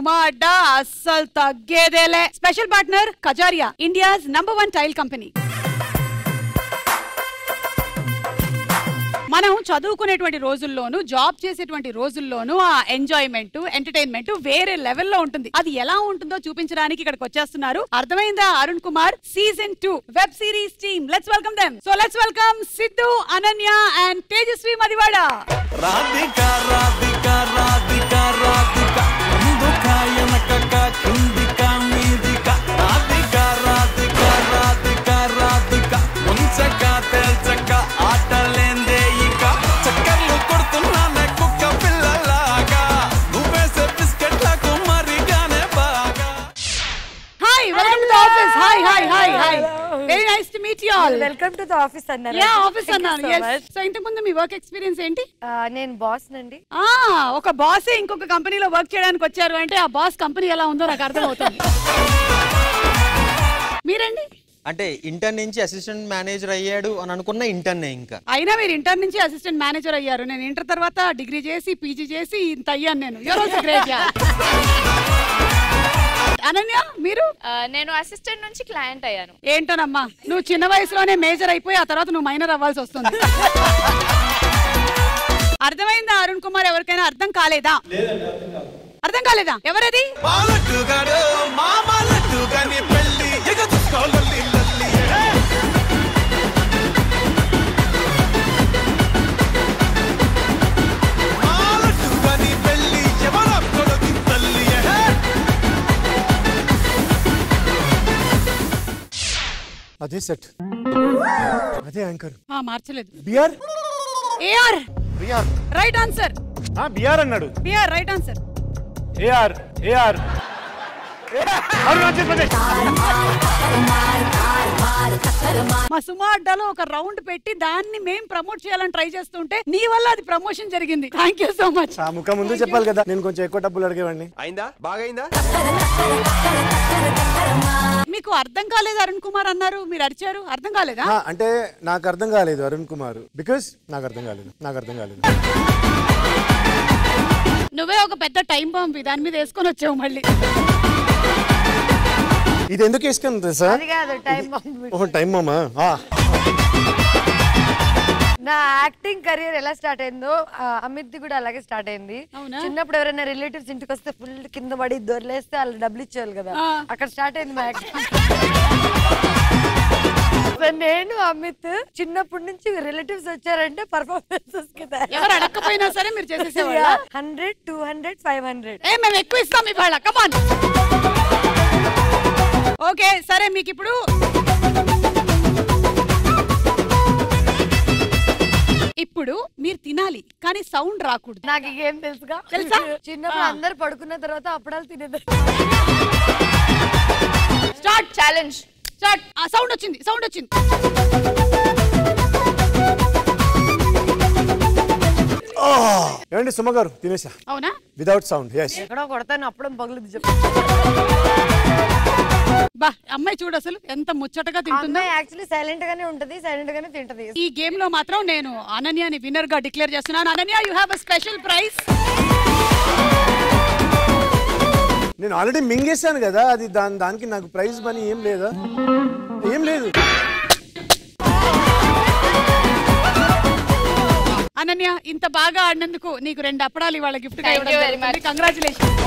సుమా అడ్డా అస్సలు తగ్గేదేలే. Special partner Kajaria, India's number 1 tile company. మనం చదువుకునేటువంటి రోజుల్లోనూ జాబ్ చేసేటువంటి రోజుల్లోనూ ఆ ఎంజాయ్మెంట్ ఎంటర్టైన్మెంట్ వేరే లెవెల్లో ఉంటుంది. అది ఎలా ఉంటుందో చూపించడానికి ఇక్కడికి వచ్చేస్తున్నారు. అర్థమైందా Arun Kumar season 2 web series team. Let's welcome them. So let's welcome Siddhu, Ananya and Tejaswi Madivada. Radhika Radhika Radhika Radhika ముందుకా వెనకకా కిందికా మీదికా రాధికా రాధికా రాధికా రాధికా ముంచకా తేల్చకా ఆటలేందే ఇక చక్కర్లు కొడుతున్నానే కుక్క పిల్లలాగా నువ్వేసే బిస్కెట్లకు మరిగానే బాగా. Hi, welcome to office. Hi hi hi hi, very nice to meet you all. Welcome to the office అన్నారు. యా, ఆఫీస్ అన్నాను. yes. సో ఇంతకు ముందు మీ వర్క్ ఎక్స్పీరియన్స్ ఏంటి? నేను బాస్ నండి. ఒక బాసే ఇంకొక కంపెనీలో వర్క్ చేయడానికి వచ్చారు అంటే ఆ బాస్ కంపెనీ ఎలా ఉందో నాకు అర్థమవుతుంది. మీరండి? అంటే ఇంటర్న్ నుంచి అసిస్టెంట్ మేనేజర్ అయ్యాడు అని అనుకున్న ఇంటర్నే. ఇంకా అయినా మీరు ఇంటర్ నుంచి అసిస్టెంట్ మేనేజర్ అయ్యారు. నేను ఇంటర్ తర్వాత డిగ్రీ చేసి పీజీ చేసి ఇంత అయ్యాను నేను. You're also great. Yeah. Ananya మీరు? నేను అసిస్టెంట్ నుంచి క్లయింట్ అయ్యాను. ఏంటోనమ్మా, నువ్వు చిన్న వయసులోనే మేజర్ అయిపోయి ఆ తర్వాత నువ్వు మైనర్ అవ్వాల్సి వస్తుంది. అర్థమైందా అరుణ్ కుమార్? ఎవరికైనా అర్థం కాలేదా? అర్థం కాలేదా? ఎవరది? అదే సెట్, అదే యాంకర్. మార్చలేదు. BR AR BR right answer. BR అన్నాడు. BR right answer. AR AR Arunachal Pradesh. మా సుమా అడ్డాలో ఒక రౌండ్ పెట్టి దాన్ని మేము ప్రమోట్ చేయాలని ట్రై చేస్తుంటే నీ వల్ల అది ప్రమోషన్ జరిగింది. Thank you so much. ఆ ముఖం ముందు చెప్పాలి కదా, నేను కొంచెం ఎక్కువ డబ్బులు అడిగేవాడిని. అయిందా? బాగా అయిందా? మీకు అర్థం కాలేదు అరుణ్ కుమార్ అన్నారు, మీరు అరిచారు. అర్థం కాలేదా? అంటే నాకు అర్థం కాలేదు అరుణ్ కుమార్, బికాస్ నాకు అర్థం కాలేదు. నువ్వే ఒక పెద్ద టైం బాంబ్ దాని మీద వేసుకొని వచ్చావు మళ్ళీ. ఇది ఎందుకు వేసుకుని సార్? టైం బాంబా? నా యాక్టింగ్ కెరీర్ ఎలా స్టార్ట్ అయిందో అమిత్ కూడా అలాగే స్టార్ట్ అయింది. చిన్నప్పుడు ఎవరైనా రిలేటివ్స్ ఇంటికి వస్తే ఫుల్ కింద పడి దొరలేస్తే వాళ్ళు డబ్బులు ఇచ్చేవాళ్ళు కదా, అక్కడ స్టార్ట్ అయింది మా యాక్టింగ్. నేను అమిత్ చిన్నప్పటి నుంచి రిలేటివ్స్ వచ్చారంటే పర్ఫార్మెన్సెస్ కి ఎవరు అడగకపోయినా సరే మీరు చేసేసేవాళ్ళ. 100, 200, 500 మేము ఎక్కువ ఇస్తాం ఇవాళ. కమాన్. ఓకే సరే, మీకు ఇప్పుడు మీరు తినాలి కానీ సౌండ్ రాకూడదు. నాకు ఏం తెలుసుగా, తెలుసా? చిన్నప్పుడు అందరు పడుకున్న తర్వాత అప్పుడాలు తినేది. Start challenge. స్టార్ట్. సౌండ్ వచ్చింది, సౌండ్ వచ్చింది. ఏమండి సుమ గారు తినేసా. అవునా? Without sound. yes. ఎక్కడో కొడతాను అప్పుడం పగులుది చెప్పు. బా అమ్మాయి చూడు అసలు ఎంత ముచ్చటగా తింటుందో. యాక్చువల్లీ సైలెంట్ గానే ఉంటది, సైలెంట్ గానే తింటది. ఈ గేమ్ లో మాత్రం నేను అనన్యని విన్నర్ గా డిక్లేర్ చేస్తున్నాను. Ananya, you have a special prize. నేను ఆల్రెడీ మింగేశాను కదా, అది దానికి నాకు ప్రైజ్ పని ఏం లేదా? ఏం లేదు. అనన్య, ఇంత బాగా ఆడినందుకు నీకు 2 అప్పడాలు ఇవాళ గిఫ్ట్ గా ఇవ్వడం జరుగుతుంది. కంగ్రాచులేషన్స్.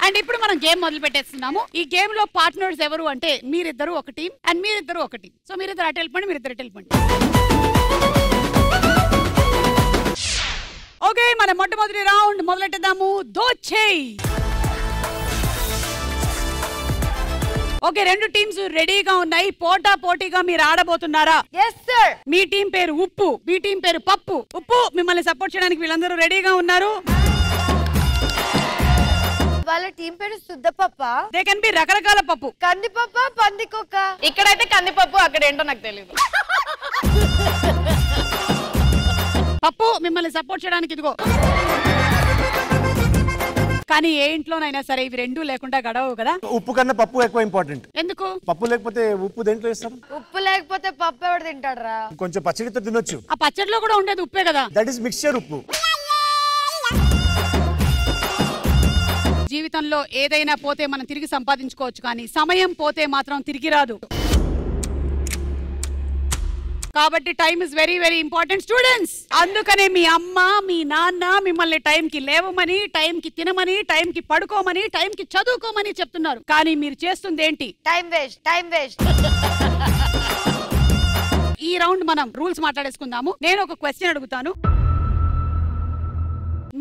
అండ్ ఇప్పుడు మనం గేమ్ మొదలు పెట్టేస్తున్నాము. ఈ గేమ్ లో పార్ట్నర్స్ ఎవరు అంటే మీరిద్దరు ఒక టీం అండ్ మీరిద్దరు ఒక టీం. సో మీరిద్దరు అటు వెళ్ళిపోండి, మీరిద్దరు అటు వెళ్ళిపోండి. ఓకే, మన మొట్టమొదటి రౌండ్ మొదలెట్టేద్దాము. దోచేయ్. ఓకే, 2 టీమ్స్ రెడీగా ఉన్నాయి. పోటా పోటీగా మీరు ఆడబోతున్నారా? yes sir. మీ టీం పేరు ఉప్పు, మీ టీం పేరు పప్పు. ఉప్పు, మిమ్మల్ని సపోర్ట్ చేయడానికి వీళ్ళందరూ రెడీగా ఉన్నారు. వాళ్ళ టీం పేరు సుద్దపప్ప. దే కెన్ బి రకరకాల పప్పు. కందిపప్ప, పందికొక్క. ఇక్కడైతే కందిపప్పు, అక్కడ ఏంటో నాకు తెలియదు. పప్పు, మిమ్మల్ని సపోర్ట్ చేయడానికి ఇదిగో. కానీ ఏ ఇంట్లోనైనా సరే ఇవి 2 లేకుండా గడవవు కదా. ఉప్పు కన్నా పప్పు ఎక్కువ ఇంపార్టెంట్. ఎందుకు? పప్పు లేకపోతే ఉప్పు దేంట్లో వేస్తారు? ఉప్పు లేకపోతే పప్పు ఎవరు తింటాడరా? కొంచెం పచ్చడితో తినొచ్చు. ఆ పచ్చడిలో కూడా ఉండేది ఉప్పే కదా. దట్ ఈస్ మిక్స్చర్ ఉప్పు. జీవితంలో ఏదైనా పోతే మనం తిరిగి సంపాదించుకోవచ్చు, కానీ సమయం పోతే మాత్రం తిరిగి రాదు. కాబట్టి time is very very important students. అందుకనే మీ అమ్మ మీ నాన్న మిమ్మల్ని టైంకి లేవమని, టైంకి తినమని, టైంకి పడుకోమని, టైంకి చదువుకోమని చెప్తున్నారు. కానీ మీరు చేస్తుంది ఏంటి? Time waste, time waste. ఈ రౌండ్ మనం రూల్స్ మాట్లాడేసుకుందాము. నేను ఒక క్వశ్చన్ అడుగుతాను,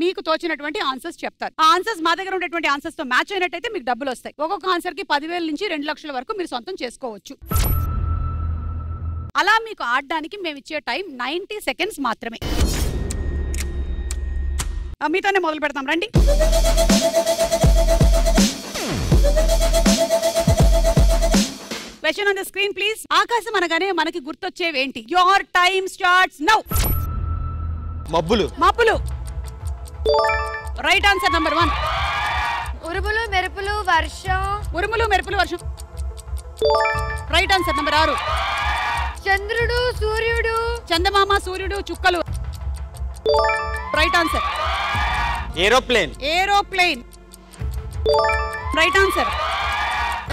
మీకు తోచినటువంటి ఆన్సర్స్ చెప్తారు. ఆ ఆన్సర్స్ మా దగ్గర ఉండేటువంటి ఆన్సర్స్ తో మ్యాచ్ అయినట్టయితే మీకు డబ్బులు వస్తాయి. ఒక్కొక్క ఆన్సర్ కి 10,000 నుంచి 2 లక్షల వరకు మీరు సొంతం చేసుకోవచ్చు. అలా మీకు ఆడడానికి మేము ఇచ్చే టైం 90 సెకండ్స్ మాత్రమే. మీతోనే మొదలు పెడతాం, రండి. Question on the screen please. ఆకాశం అనగానే మనకి గుర్తొచ్చేవేంటి? Your time starts now. మబ్బులు. మబ్బులు. Right answer number 1. ఉరుములు మెరుపులు వర్షం. ఉరుములు మెరుపులు వర్షం. Right answer number 6. చంద్రుడు సూర్యుడు. చందమామ సూర్యుడు చుక్కలు. Right answer. Aeroplane. Aeroplane. Right answer.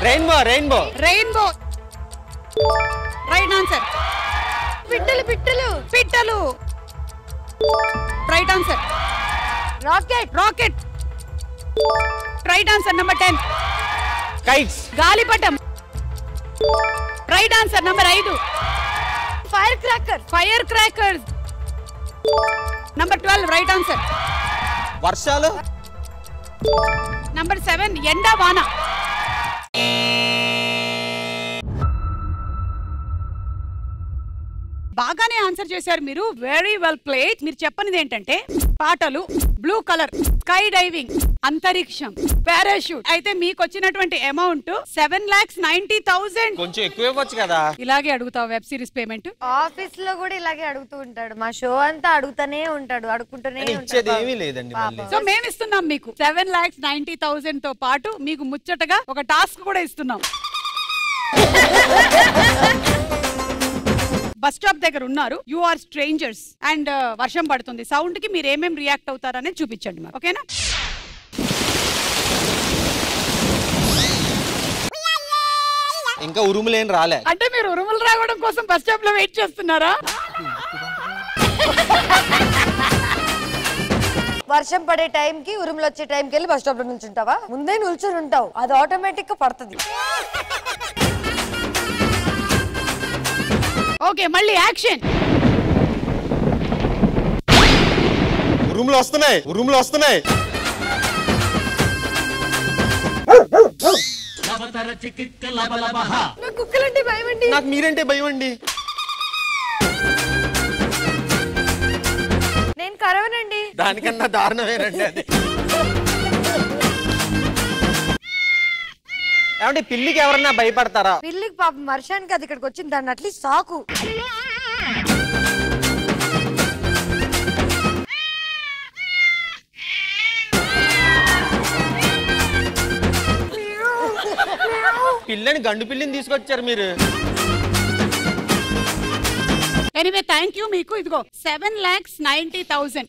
Rainbow. Rainbow. Rainbow. Right answer. పిట్టలు పిట్టలు. పిట్టలు. Right answer. Rocket. Rocket. Right answer number 10. Kites. గాలిపటం. Right answer number 5. Fire cracker. Fire crackers. Number 12. Right answer. వర్షాలు. నంబర్ 7. ఎండ వాన. బాగానే ఆన్సర్ చేశారు మీరు. Very well played. మీరు చెప్పనిది ఏంటంటే పాటలు, బ్లూ కలర్, స్కై డైవింగ్, అంతరిక్షం, పారాషూట్. అయితే మీకు వచ్చినటువంటి అమౌంట్ 7,90,000. కొంచెం ఎక్కువ ఇవ్వచ్చు కదా. ఇలాగే అడుగుతావు వెబ్ సిరీస్ పేమెంట్? ఆఫీస్ లో కూడా ఇలాగే అడుగుతూ ఉంటాడు. మా షో అంతా అడుగుతూనే ఉంటాడు, అడుగుకుంటూనే ఇచ్చేది ఏమీ లేదండి. సో మేము ఇస్తున్నాం మీకు 7,90,000 తో పాటు మీకు ముచ్చటగా ఒక టాస్క్ కూడా ఇస్తున్నాం. బస్ స్టాప్ దగ్గర ఉన్నారు, యు ఆర్ స్ట్రేంజర్స్ అండ్ వర్షం పడుతుంది. సౌండ్ కి మీరు ఏమేం రియాక్ట్ అవుతారనేది చూపించండి మరి, ఓకేనా? ఇంకా ఉరుములేం రాలే. అంటే మీరు ఉరుములు రావడం కోసం బస్ స్టాప్ లో వెయిట్ చేస్తున్నారా? వర్షం పడే టైం కి ఉరుములు వచ్చే టైంకి వెళ్ళి బస్ స్టాప్ లో నిల్చుంటావా? ముందే నిల్చుని ఉంటావు, అది ఆటోమేటిక్ గా పడుతుంది. ఓకే, మళ్ళీ యాక్షన్. ఉరుములు వస్తున్నాయి. ఉరుములు వస్తున్నాయి. నాకు కుక్కలంటే భయం అండి. నాకు మీరంటే భయం అండి. నేను కరవనండి. దానికన్నా దారుణమేనండి అది. ఏమంటే పిల్లికి ఎవరన్నా భయపడతారా? పిల్లికి పాపం వర్షానికి అది ఇక్కడికి వచ్చింది, దాన్ని అట్లీస్ట్ సాకు. పిల్లని గండు పిల్లిని తీసుకొచ్చారు మీరు. Anyway thank you. మీకు ఇదిగో 7,90,000.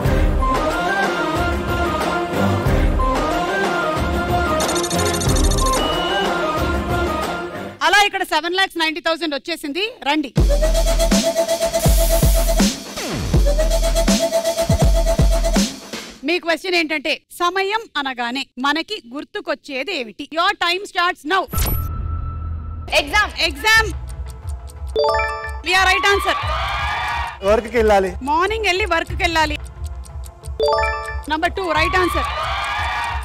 అలా ఇక్కడ 7,90,000 వచ్చేసింది. రండి. మీ క్వశ్చన్ ఏంటంటే సమయం అనగానే మనకి గుర్తుకొచ్చేది ఏమిటి? Your time starts now. Exam. Exam. We are right answer. Work కి వెళ్ళాలి. మార్నింగ్ వెళ్ళి వర్క్ కి వెళ్ళాలి. Number 2. Right answer.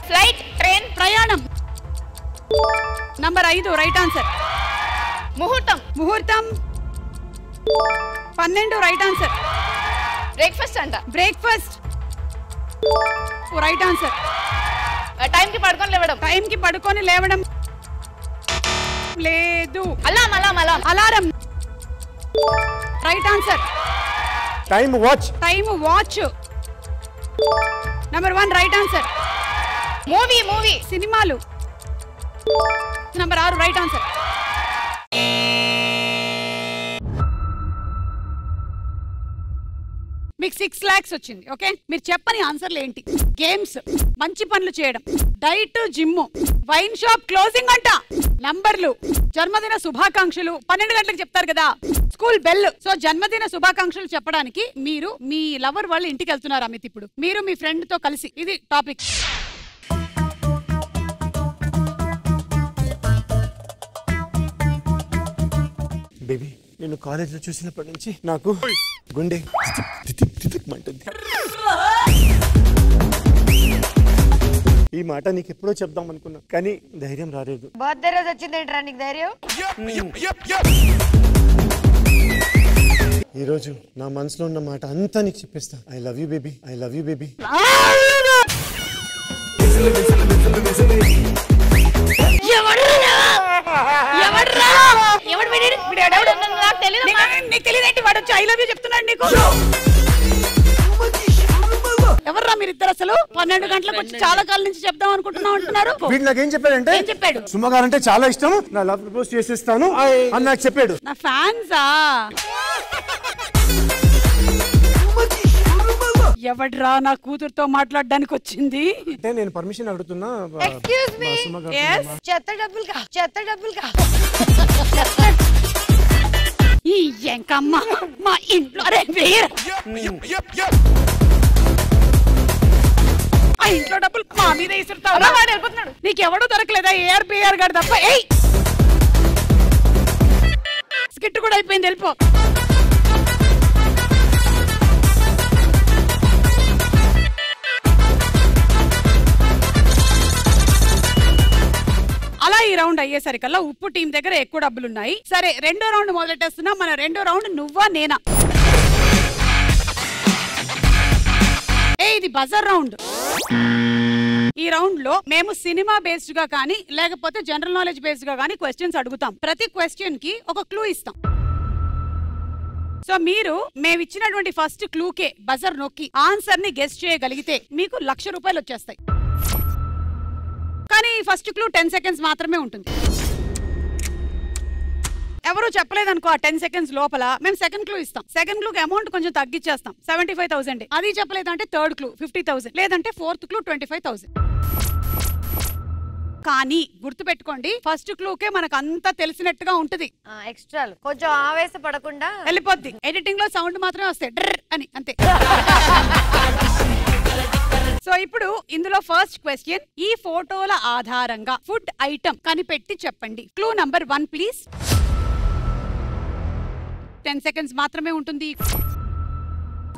Flight. Train. ప్రయాణం. నంబర్ 5. Right answer. ముహూర్తం. ముహూర్తం. 12. Right answer. బ్రేక్ఫాస్ట్ అంట. బ్రేక్ఫాస్ట్. Right answer. టైం కి పడుకొని లేవడం. టైం కి పడుకొని లేవడం లేదు. Alarm. Alarm. Alarm. Alarm. Right answer. Time watch. Time watch. Number 1. Right answer. Movie. Movie. సినిమాలు. నంబర్ 6. Right answer. మీకు 6 lakhs వచ్చింది. ఓకే, మీరు చెప్పని ఆన్సర్లు ఏంటి? గేమ్స్, మంచి పనులు చేయడం, diet, gym, wine shop closing అంట, నంబర్లు, జన్మదిన శుభాకాంక్షలు, 12 గంటలకు చెప్తారు కదా, స్కూల్ బెల్. సో జన్మదిన శుభాకాంక్షలు చెప్పడానికి మీరు మీ లవర్ వాళ్ళ ఇంటికి వెళ్తున్నారు అమిత్. ఇప్పుడు మీరు మీ ఫ్రెండ్ తో కలిసి, ఇది టాపిక్. బేబీ, నేను కాలేజ్లో చూసినప్పటి నుంచి నాకు గుండె మంటుంది. ఈ మాట నీకు ఎప్పుడో చెప్దాం అనుకున్నా, కానీ ధైర్యం రాలేదు. బర్త్డే రోజు వచ్చింది ఏంట్రా నీకు ధైర్యం? ఈ రోజు నా మనసులో ఉన్న మాట అంతా నీకు చెప్పేస్తా. I love you baby, I love you baby. ఎవర్రా మీరిద్దరు అసలు? 12 గంటలకు వచ్చి చాలా కాలం నుంచి చెప్దాం అనుకుంటున్నాం అంటున్నారు. వీడు నాకేం చెప్పాడంటే, ఏం చెప్పాడు? సుమ గారంటే చాలా ఇష్టం, నా లవ్ ప్రపోజ్ చేసేస్తాను అని నాకు చెప్పాడు. నా ఫ్యాన్సా? ఎవడ్రా నా కూతురుతో మాట్లాడడానికి వచ్చింది? అంటే నేను పర్మిషన్ అడుగుతున్నా. Excuse me, Suma Yes. గారు చెత్త డబ్బులుగా ఈ ఎంకమ్మ మా ఇంట్లో అరే వేర్. ఆ ఇంట్లో డబ్బులు మా మీద ఇసురుతావు. వెళ్ళిపోతున్నాడు. నీకెవడూ దొరకలేదా? ఏఆర్పిఆర్ గారు తప్ప. ఏయ్, స్కిట్ కూడా అయిపోయింది, వెళ్ళిపో. అలా ఈ రౌండ్ అయ్యేసరికల్లా ఉప్పు టీం దగ్గర ఎక్కువ డబ్బులున్నాయి. సరే, రెండో రౌండ్ మొదలెట్టేస్తున్నా. మన రెండో రౌండ్ నువ్వా నేనా? ఇది బజర్ రౌండ్. ఈ రౌండ్ లో మేము సినిమా బేస్డ్ గా కానీ లేకపోతే జనరల్ నాలెడ్జ్ బేస్డ్ గా కానీ క్వశ్చన్స్ అడుగుతాం. ప్రతి క్వశ్చన్ కి ఒక క్లూ ఇస్తాం. సో మీరు మేమిచ్చినటువంటి ఫస్ట్ క్లూకే బజర్ నొక్కి ఆన్సర్ ని గెస్ చేయగలిగితే మీకు 1,00,000 రూపాయలు వచ్చేస్తాయి. కానీ ఫస్ట్ క్లూ 10 seconds మాత్రమే ఉంటుంది. ఎవరు చెప్పలేదనుకో ఆ 10 seconds లోపల మేము సెకండ్ క్లూ ఇస్తాం. సెకండ్ క్లూకి అమౌంట్ కొంచెం తగ్గించేస్తాం, 75,000. అది చెప్పలేదంటే థర్డ్ క్లూ 50,000, లేదంటే ఫోర్త్ క్లూ 25,000. కానీ గుర్తు పెట్టుకోండి, ఫస్ట్ క్లూకే మనకు అంతా తెలిసినట్టుగా ఉంటది. ఎక్స్ట్రా కొంచెం ఆవేశపడకుండా వెళ్ళిపోద్ది. ఎడిటింగ్ లో సౌండ్ మాత్రమే వస్తాయి, డ్రర్ అని, అంతే. సో ఇప్పుడు ఇందులో ఫస్ట్ క్వశ్చన్, ఈ ఫోటోల ఆధారంగా ఫుడ్ ఐటమ్ కనిపెట్టి చెప్పండి. Clue number 1 please. 10 seconds మాత్రమే ఉంటుంది.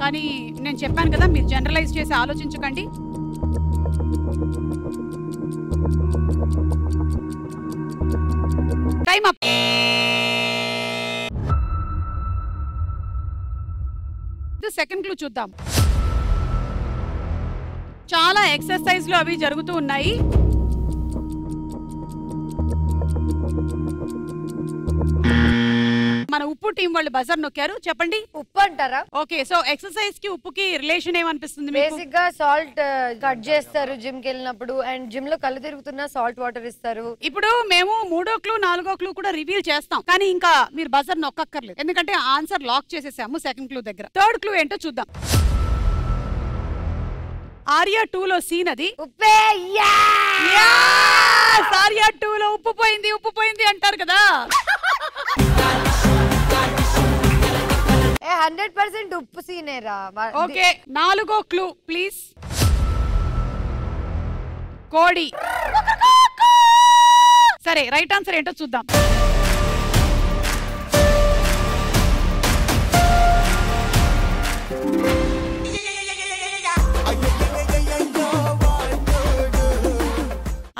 కానీ నేను చెప్పాను కదా, మీరు జనరలైజ్ చేసి ఆలోచించకండి. Time up. సెకండ్ క్లూ చూద్దాం. చాలా ఎక్సర్సైజ్లు అవి జరుగుతూ ఉన్నాయి. మన ఉప్పు టీం వాళ్ళు బజర్ నొక్కారు. చెప్పండి. ఉప్పు అంటారా? ఓకే, సో ఎక్సర్సైజ్ కి ఉప్పుకి రిలేషన్ ఏమనిపిస్తుంది? బేసిక్ గా సాల్ట్ కట్ చేస్తారు జిమ్ కి వెళ్ళినప్పుడు, అండ్ జిమ్ లో కళ్ళు తిరుగుతున్నా సాల్ట్ వాటర్ ఇస్తారు. ఇప్పుడు మేము 3వ క్లూ 4వ క్లూ కూడా రివీల్ చేస్తాం, కానీ ఇంకా మీరు బజర్ నొక్కక్కర్లేదు, ఎందుకంటే ఆన్సర్ లాక్ చేసేసాము సెకండ్ క్లూ దగ్గర. థర్డ్ క్లూ ఏంటో చూద్దాం. ఆర్యా 2 లో సీన్ అది ఉప్పే. ఆర్యా 2 లో ఉప్పు పోయింది అంటారు కదా. 100% ఉప్పు సీనేరా. ఓకే, 4వ క్లూ ప్లీజ్. కోడి. సరే, రైట్ ఆన్సర్ ఏంటో చూద్దాం.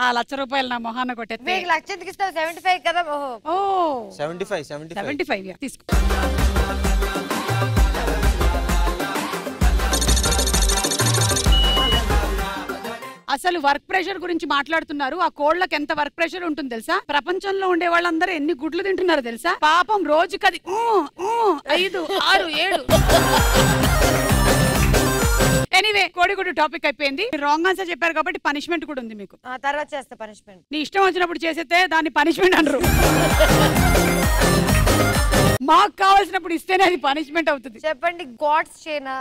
ఆ 1,00,000 రూపాయలు నా మొహాన కొట్టేస్తే. మీకు 1,00,000 ఎందుకు ఇస్తావు? 75 కదా. ఓ 75 తీసుకో. అసలు వర్క్ ప్రెషర్ గురించి మాట్లాడుతున్నారు. ఆ కోళ్ళకి ఎంత వర్క్ ప్రెషర్ ఉంటుంది తెలుసా? ప్రపంచంలో ఉండే వాళ్ళందరూ ఎన్ని గుడ్లు తింటున్నారు తెలుసా? పాపం రోజుకది 5, 6, 7. ఎనీవే, కోడిగుడ్డు టాపిక్ అయిపోయింది. రాంగ్ ఆన్సర్ చెప్పారు కాబట్టి పనిష్మెంట్ కూడా ఉంది మీకు. తర్వాత చేస్తా పనిష్మెంట్. నీ ఇష్టం వచ్చినప్పుడు చేసేస్తే దాన్ని పనిష్మెంట్ అనరు. మాకు కావాల్సినప్పుడు ఇస్తేనే అది పనిష్మెంట్ అవుతుంది. చెప్పండి, గాడ్స్ చేనా?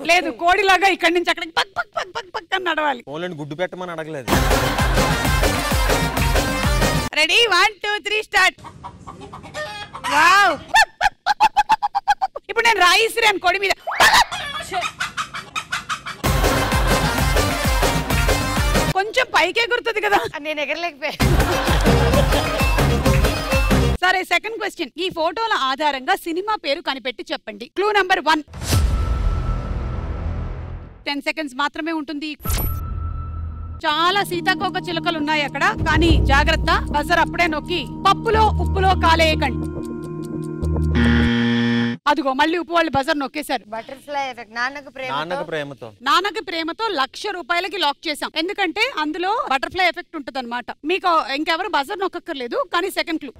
లేదు, కోడిలాగా ఇక్కడి నుంచి అక్కడికి పక్ పక్ పక్ పక్ పక్ అని నడవాలి. ఓన్లీ గుడ్డు పెట్టమని అడగలేదు. Ready 1 2 3 start. వావ్, ఇప్పుడు నేను రాయిసిరాను కోడి మీద. కొంచెం పైకే గుర్తుంది కదా. నేను ఎగరలేకపోయా. సరే, సెకండ్ క్వశ్చన్. ఈ ఫోటోల ఆధారంగా సినిమా పేరు కనిపెట్టి చెప్పండి. Clue number 1. 10 సెకండ్స్ మాత్రమే ఉంటుంది. చాలా సీతాకోక చిలుకలు ఉన్నాయి అక్కడ, కానీ జాగ్రత్త, బజర్ అప్పుడే నొక్కి పప్పులో ఉప్పులో కాలేయకండి. అదిగో మళ్ళీ ఉప్పు వాళ్ళు buzzer నొక్కేశారు. Butterfly effect. Nannaku Prematho ₹1,00,000 lock చేసాం. ఎందుకంటే అందులో బటర్ఫ్లై ఎఫెక్ట్ ఉంటది అనమాట. మీకు ఇంకెవరు బజర్ నొక్కర్లేదు. కానీ సెకండ్ క్లూ,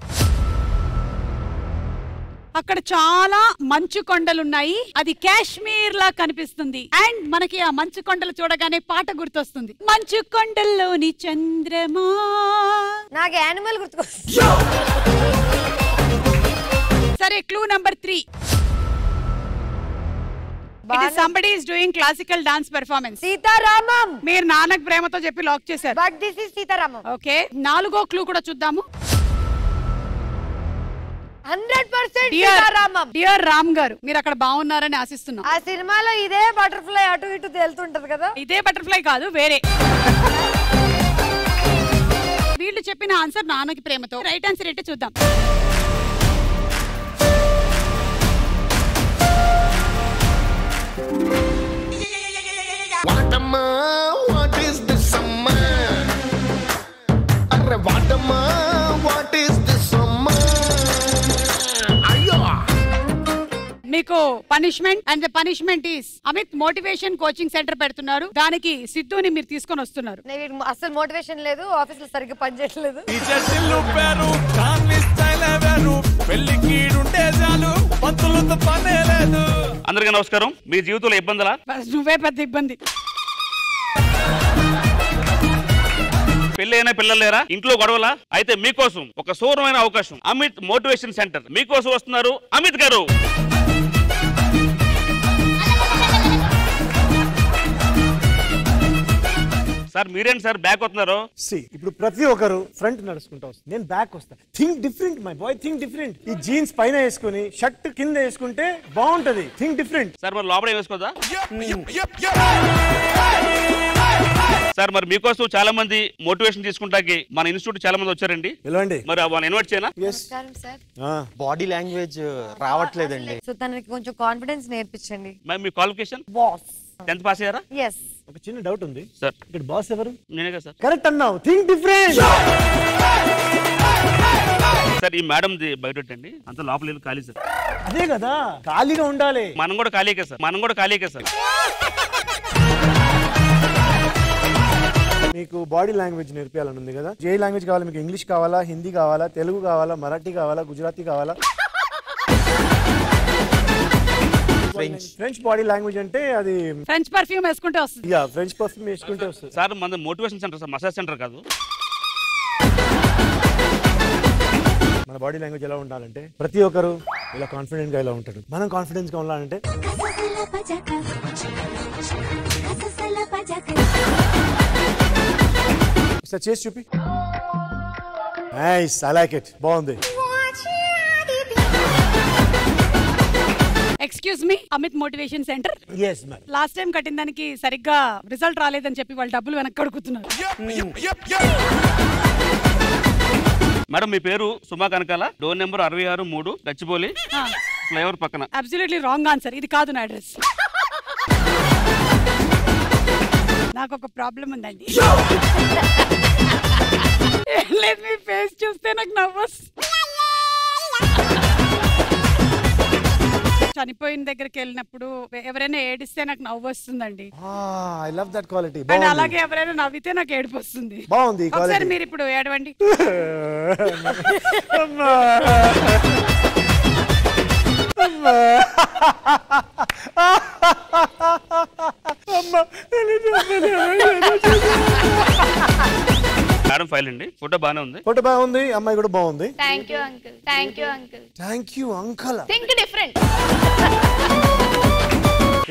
అక్కడ చాలా మంచు కొండలున్నాయి. అది కాశ్మీర్ లా కనిపిస్తుంది. అండ్ మనకి ఆ మంచు కొండలు చూడగానే పాట గుర్తొస్తుంది. మంచు కొండల్లోని చంద్రమా. నాకు యానిమల్ గుర్తుకొస్తుంది. సరే, clue number 3. Somebody is doing classical dance performance. Sitaramam. మీరు నాన్నకు ప్రేమతో చెప్పి లాక్ చేశారు. But this is Sitaramam. Okay, 4వ క్లూ కూడా చూద్దాము. 100% సీతారామం. డియర్ రామ్ గారు, మీరు అక్కడ బాగున్నారని ఆశిస్తున్నాం. ఆ సినిమాలో ఇదే బటర్ఫ్లై అటు ఇటు తేలుతుంటది కదా. ఇదే బటర్ఫ్లై కాదు, వేరే. వీళ్ళు చెప్పిన ఆన్సర్ నాన్నకి ప్రేమతో. రైట్ ఆన్సర్ ఏంటో చూద్దాం. వాటమ్మా వాట్ ఇస్ దిస్ అమ్మా, అరే వాటమ్మా వాట్ ఇస్ దిస్ అమ్మా. అయ్యో, మీకు punishment, and the punishment is Amit motivation coaching centre పెడుతున్నారు. దానికి సిద్ధుని మీరు తీసుకొని వస్తున్నారు. అసలు మోటివేషన్ లేదు, ఆఫీస్ లో సరిగ్గా పని చేయట్లేదు. అందరికీ నమస్కారం. మీ జీవితంలో ఇబ్బందులా? నువ్వే పెద్ద ఇబ్బంది. పెళ్లి అయినా పిల్లలు లేరా? ఇంట్లో గొడవలా? అయితే మీకోసం ఒక సువర్ణమైన అవకాశం. అమిత్ మోటివేషన్ సెంటర్ మీకోసం వస్తున్నారు. అమిత్ గారు, సార్ మీరేంటి సార్ బ్యాక్ వస్తున్నారు? ఇప్పుడు ప్రతి ఒక్కరు ఫ్రంట్ నడుచుకుంటా వస్తుంది, నేను బ్యాక్ వస్తా. Think different my boy, think different. ఈ జీన్స్ పైన వేసుకుని షర్ట్ కింద వేసుకుంటే బాగుంటది. Think different. సార్ మరి లోపల వేసుకోదా? సార్ మరి మీకోసం చాలా మంది మోటివేషన్ తీసుకుంటాకి మన ఇన్స్టిట్యూట్ చాలా మంది వచ్చారండి. మరి వాళ్ళని ఇన్వైట్ చేయనా? బాడీ లాంగ్వేజ్ రావట్లేదండి. సో తనకి కొంచెం కాన్ఫిడెన్స్ నేర్పించండి. మరి మీ క్వాలిఫికేషన్? బాస్. 10th పాస్ అయ్యారా? yes. ఒక చిన్న డౌట్ ఉంది సార్. ఇక్కడ బాస్ ఎవరు? నేనే కదా సార్. కరెక్ట్ అన్నావు. Think different. సార్ ఈ మేడం ది బయట అండి, అంత లోపల ఖాళీ సార్. అదే కదా, ఖాళీగా ఉండాలి. మనం కూడా ఖాళీకే సార్, మనం కూడా ఖాళీకే సార్. మీకు బాడీ లాంగ్వేజ్ నేర్పించాలని ఉంది కదా. ఏ లాంగ్వేజ్ కావాలి మీకు? ఇంగ్లీష్ కావాలా, హిందీ కావాలా, తెలుగు కావాలా, మరాఠీ కావాలా, గుజరాతీ కావాలా? ఫ్రెంచ్ బాడీ లాంగ్వేజ్ అంటే అది ఫ్రెంచ్ పర్ఫ్యూమ్ వేసుకుంటే వస్తుంది. యా, ఫ్రెంచ్ పర్ఫ్యూమ్ వేసుకుంటే వస్తుంది. సార్ మన motivation centre sir, massage centre కాదు. మన బాడీ లాంగ్వేజ్ ఎలా ఉండాలంటే ప్రతి ఒక్కరు ఇలా కాన్ఫిడెంట్ గా ఇలా ఉంటారు. మనం కాన్ఫిడెన్స్ గా ఉండాలంటే ఒకసారి చేసి చూపి. Nice, I like it. బాగుంది. Excuse me, Amit motivation centre. yes ma'am. Last time కట్టిన దానికి సరిగ్గా రిజల్ట్ రాలేదని చెప్పి వాళ్ళు డబ్బులు వెనక్కి అడుగుతున్నారు. మేడం మీ పేరు Suma Kanakala, door number 66 Gachibowli, flyover పక్కన. Absolutely wrong answer. ఇది కాదు నా అడ్రస్. నాకు ఒక ప్రాబ్లం ఉందండి. లేదు, మీ ఫేస్ చూస్తే నాకు నవ్వొస్తుంది. చనిపోయిన దగ్గరికి వెళ్ళినప్పుడు ఎవరైనా ఏడిస్తే నాకు నవ్వు వస్తుందండి. I love that quality. And అలాగే ఎవరైనా నవ్వితే నాకు ఏడుపు వస్తుంది. బాగుంది. ఒకసారి మీరు ఇప్పుడు ఏడవండి. మేడం ఫైల్ అండి. ఫోటో బానే ఉంది. ఫోటో బాగుంది, అమ్మాయి కూడా బాగుంది. Thank you uncle. Thank you uncle. Thank you uncle. Think different.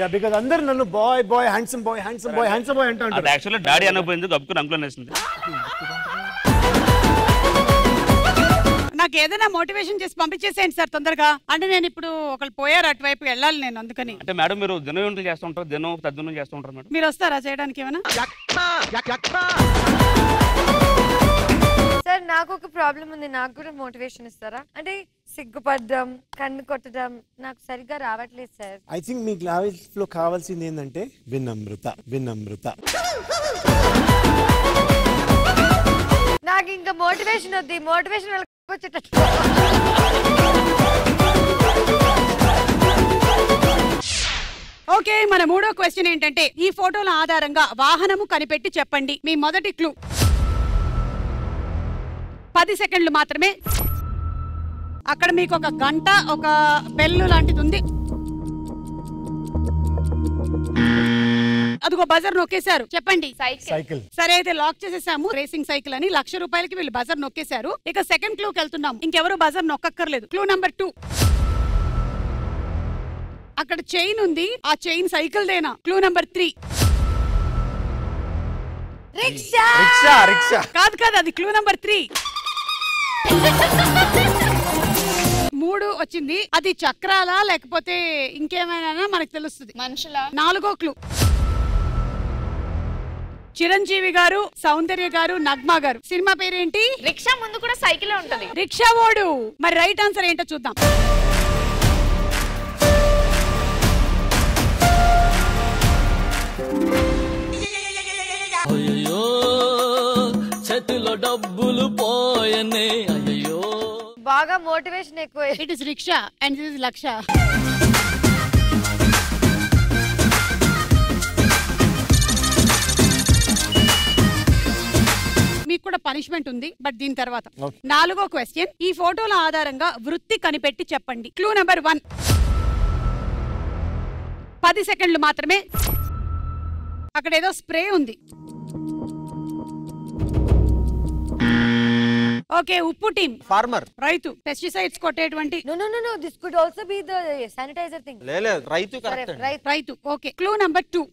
Yeah because అందరు నన్ను boy boy handsome boy handsome boy handsome boy అంటారు. అది యాక్చువల్లీ డాడీ అనకపోయింది, గబ్బుకుని అంకుల్ అనేసింది. నాకు ఏదైనా మోటివేషన్ చేసి పంపించేసేయండి సార్ తొందరగా. అంటే నేను ఇప్పుడు ఒకళ్ళు పోయారు అటువైపు వెళ్ళాలి నేను, అందుకని. అంటే మేడం మీరు దినం వంటలు చేస్తూ ఉంటారు, దినం తద్దినం చేస్తూ ఉంటారు మేడం. మీరు వస్తారా చేయడానికి ఏమైనా? సార్ నాకు ఒక ప్రాబ్లం ఉంది, నాకు కూడా మోటివేషన్ ఇస్తారా? అంటే సిగ్గుపడ్డం, కన్ను కొట్టడం నాకు సరిగ్గా రావట్లేదు సార్. ఐ థింక్ మీకు లైఫ్ లో కావాల్సింది ఏంటంటే వినమ్రత. వినమ్రత. నాకు ఇంకా మోటివేషన్ వద్దు, మోటివేషన్ వాళ్ళకి వచ్చేటట్టు. ఓకే, మన మూడో క్వశ్చన్ ఏంటంటే ఈ ఫోటోల ఆధారంగా వాహనము కనిపెట్టి చెప్పండి. మీ మొదటి క్లూ 10 సెకండ్లు మాత్రమే. అక్కడ మీకు ఒక గంట, ఒక బెల్లు లాంటిది ఉంది. అదిగో బజర్ నొక్కేశారు, చెప్పండి. సైకిల్. సరే అయితే లాక్ చేసేసాము. రేసింగ్ సైకిల్ అని. 1,00,000 రూపాయలకి వీళ్ళు బజర్ నొక్కేశారు. ఇక సెకండ్ క్లూకి వెళ్తున్నాం. ఇంకెవరు బజర్ నొక్కక్కర్లేదు. Clue number 2. అక్కడ చైన్ ఉంది, ఆ చైన్ సైకిల్ దేనా? Clue number 3. Rickshaw. Rickshaw. Rickshaw కాదు కాదు, అది క్లూ నంబర్ 3. 3 వచ్చింది. అది చక్రాలా లేకపోతే ఇంకేమైనా మనకు తెలుస్తుంది. మనుషులా? 4వ క్లూ. చిరంజీవి గారు, సౌందర్య గారు, నగ్మా గారు. సినిమా పేరేంటి? రిక్షా ముందు కూడా సైకిల్ ఉంటది. రిక్షా ఓడు. మరి రైట్ ఆన్సర్ ఏంటో చూద్దాం. అయ్యో చేతిలో డబ్బులు పోయనే. అయ్యో బాగా మోటివేషన్ ఎక్కువ. It is rickshaw and this is lakh. మీకు కూడా పనిష్మెంట్ ఉంది, బట్ దీని తర్వాత. 4వ క్వశ్చన్. ఈ ఫోటోల ఆధారంగా వృత్తి కనిపెట్టి చెప్పండి. Clue number 1. 10 సెకండ్లు మాత్రమే. అక్కడ ఏదో స్ప్రే ఉంది. ఓకే, ఉప్పు టీం. ఫార్మర్. రైతు. Pesticides కొట్టేటువంటి. No, this could also be the sanitizer thing. లేదు, రైతు కరెక్ట్. రైతు. Okay, clue number 2.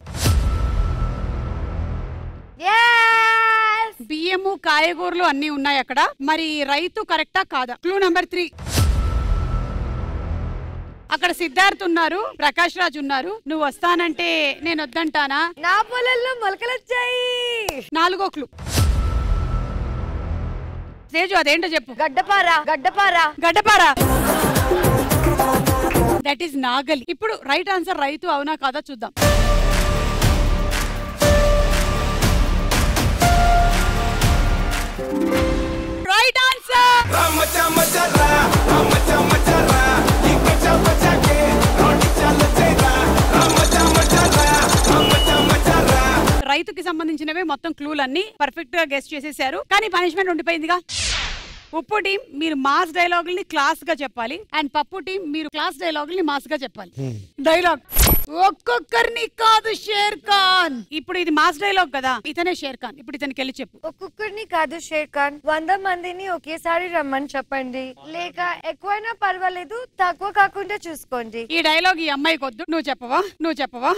Yes. బియ్యము, కాయగూరలు అన్ని ఉన్నాయి అక్కడ. మరి రైతు కరెక్టా కాదా? Clue number 3. అక్కడ సిద్ధార్థ్ ఉన్నారు, ప్రకాష్ రాజ్ ఉన్నారు. నువ్వు వస్తానంటే నేను వద్దంటానా? నా పొలంలో మొలకలు వచ్చాయి. 4వ క్లూ. తేజు అదేంటో చెప్పు. గడ్డపారా. గడ్డపారా. గడ్డపారా. దట్ ఈస్ నాగలి. ఇప్పుడు రైట్ ఆన్సర్ రైతు అవునా కాదా చూద్దాం. Right answer. రైతుకి సంబంధించినవే మొత్తం క్లూలన్నీ పర్ఫెక్ట్ గా గెస్ట్ చేసేసారు. కానీ పనిష్మెంట్ ఉండిపోయిందిగా. ఉప్పు టీం మీరు మాస్ డైలాగుల్ని క్లాస్ గా చెప్పాలి, అండ్ పప్పు టీం మీరు క్లాస్ డైలాగుల్ని మాస్ గా చెప్పాలి. డైలాగ్. ఒక్కొక్కరిని కాదు షేర్ ఖాన్. ఇప్పుడు ఇది మాస్ డైలాగ్ కదా, ఇతనే షేర్ ఖాన్. ఇప్పుడు ఇతనికి వెళ్ళి చెప్పు. ఒక్కొక్కరిని కాదు షేర్ ఖాన్, 100 మందిని ఒకేసారి రమ్మని చెప్పండి. లేక ఎక్కువైనా పర్వాలేదు, తక్కువ కాకుండా చూసుకోండి. ఈ డైలాగ్ ఈ అమ్మాయికి వద్దు. నువ్వు చెప్పవా? నువ్వు చెప్పవా?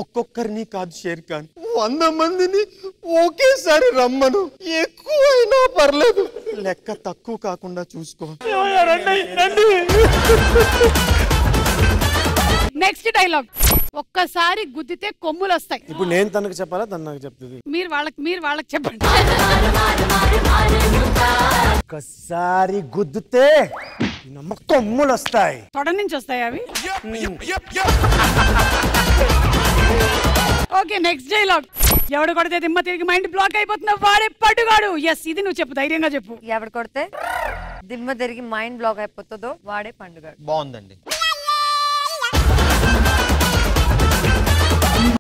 ఒక్కొక్కరిని కాదు షేర్ ఖాన్, 100 మందిని ఒకేసారి రమ్మను. ఎక్కువైనా పర్లేదు, లెక్క తక్కువ కాకుండా చూసుకో. Next dialogue. ఒక్కసారి గుద్దితే కొమ్ములు వస్తాయి. ఇప్పుడు నేను తనకు చెప్పాలా, తను నాకు చెప్తుంది? మీరు వాళ్ళకి చెప్పండి. ఒక్కసారి గుద్దితే కొమ్ములు వస్తాయి. తొడ నుంచి వస్తాయి అవి. Okay, next dialogue. ఎవడు కొడితే దిమ్మ తిరిగి మైండ్ బ్లాక్ అయిపోతున్నా వాడే పట్టుగాడు. ఎస్, ఇది నువ్వు చెప్పు, ధైర్యంగా చెప్పు. ఎవడు కొడితే దిమ్మ తిరిగి మైండ్ బ్లాక్ అయిపోతుందో వాడే పండుగ. బాగుందండి.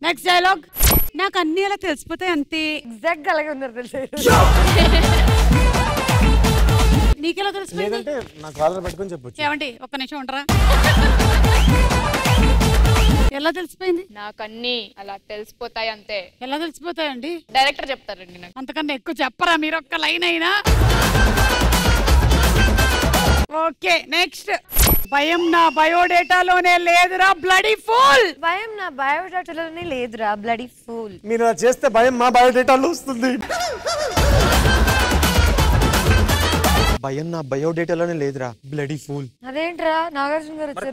Next dialogue. నాకు అన్ని అలా తెలిసిపోతాయి అంతే. ఎగ్జాక్ట్ అలాగే ఉన్నారు తెలుసు. నీకెలా తెలిసిపోయింది? లేదంటే నా కాలర్ పట్టుకొని చెప్పొచ్చు. ఏమండి ఒక్క నిమిషం ఉండరా? ఎలా తెలిసిపోయింది? నాకు అన్ని అలా తెలిసిపోతాయి అంతే. ఎలా తెలిసిపోతాయండి? డైరెక్టర్ చెప్తారండి నాకు. అంతకన్నా ఎక్కువ చెప్పరా మీరు ఒక్క లైన్ అయినా? Okay next. భయం నా బయోడేటాలోనే లేదురా బ్లడీ ఫూల్. భయం నా బయోడేటాలోనే లేదురా బ్లడీ ఫూల్. మీరు అలా చేస్తే భయం మా బయోడేటాలో వస్తుంది. భయం నా బయోడేటాలోనే లేదురా బ్లడీ ఫూల్. అదేంట్రా నాగార్జున గారు వచ్చారు.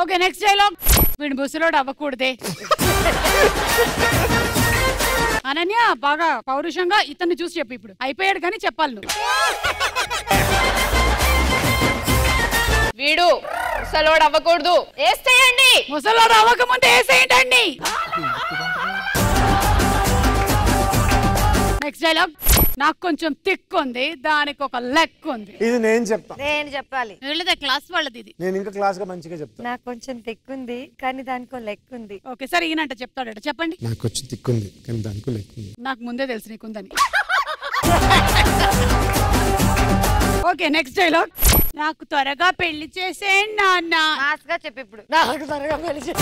Okay next dialogue. వీడు ముసలోడు అవ్వకూడదే. అనన్య బాగా పౌరుషంగా ఇతన్ని చూసి చెప్పు. ఇప్పుడు అయిపోయాడు కానీ చెప్పాలి నువ్వు. వీడు ముసలోడు అవ్వకూడదు, వేసేయండి. ముసలోడు అవ్వకముందే వేసేయండి. Next dialogue. నాకు కొంచెం థిక్ ఉంది, దానికి ఒక లెక్ ఉంది. ఇది నేను చెప్తా. నేను చెప్పాలి. వీళ్ళదే క్లాస్ వాళ్ళది ఇది. నేను ఇంకా క్లాస్ గా మంచిగా చెప్తా. నాకు కొంచెం తెక్కుంది కానీ దానికో లెక్క ఉంది. ఓకే సరే ఈయనంట చెప్తాడట. చెప్పండి. నాకు కొంచెం తిక్కుంది కానీ దానికి లెక్క ఉంది. నాకు ముందే తెలుసు నీకుందని. Okay next dialogue. నాకు త్వరగా పెళ్లి చేసేయండి నాన్న. మాస్గా చెప్పు ఇప్పుడు. నాకు త్వరగా పెళ్లి చేయి.